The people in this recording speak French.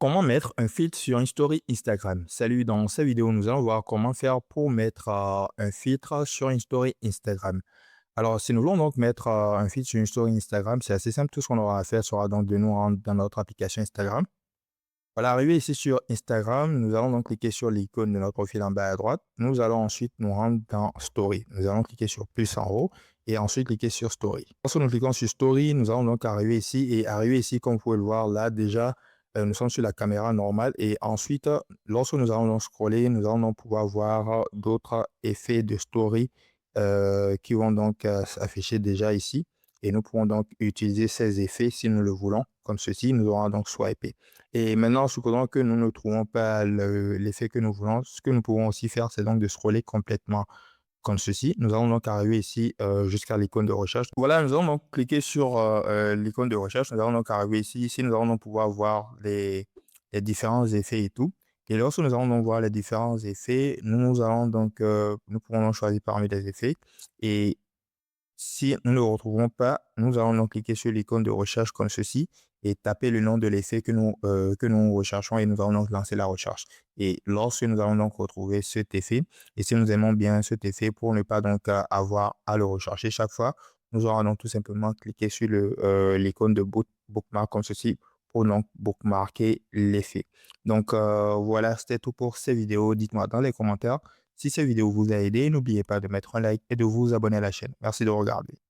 Comment mettre un filtre sur une story Instagram? Salut, dans cette vidéo, nous allons voir comment faire pour mettre un filtre sur une story Instagram. Alors, si nous voulons donc mettre un filtre sur une story Instagram, c'est assez simple. Tout ce qu'on aura à faire sera donc de nous rendre dans notre application Instagram. Voilà, arrivé ici sur Instagram, nous allons donc cliquer sur l'icône de notre profil en bas à droite. Nous allons ensuite nous rendre dans Story. Nous allons cliquer sur plus en haut et ensuite cliquer sur Story. Lorsque nous cliquons sur Story, nous allons donc arriver ici et arriver ici, comme vous pouvez le voir là, déjà, nous sommes sur la caméra normale et ensuite, lorsque nous allons donc scroller, nous allons donc pouvoir voir d'autres effets de Story qui vont donc s'afficher déjà ici et nous pourrons donc utiliser ces effets si nous le voulons, comme ceci, nous aurons donc swipé. Et maintenant, supposons que nous ne trouvons pas l'effet que nous voulons, ce que nous pouvons aussi faire, c'est donc de scroller complètement comme ceci. Nous allons donc arriver ici jusqu'à l'icône de recherche. Voilà, nous allons donc cliquer sur l'icône de recherche. Nous allons donc arriver ici. Ici, nous allons donc pouvoir voir les différents effets et tout. Et lorsque nous allons donc voir les différents effets, nous allons donc, nous pourrons donc choisir parmi les effets. Et si nous ne le retrouvons pas, nous allons donc cliquer sur l'icône de recherche comme ceci et taper le nom de l'effet que nous recherchons et nous allons donc lancer la recherche. Et lorsque nous allons donc retrouver cet effet, et si nous aimons bien cet effet pour ne pas donc avoir à le rechercher chaque fois, nous aurons donc tout simplement cliqué sur l'icône de bookmark comme ceci pour donc bookmarker l'effet. Donc voilà, c'était tout pour cette vidéo. Dites-moi dans les commentaires si cette vidéo vous a aidé, n'oubliez pas de mettre un like et de vous abonner à la chaîne. Merci de regarder.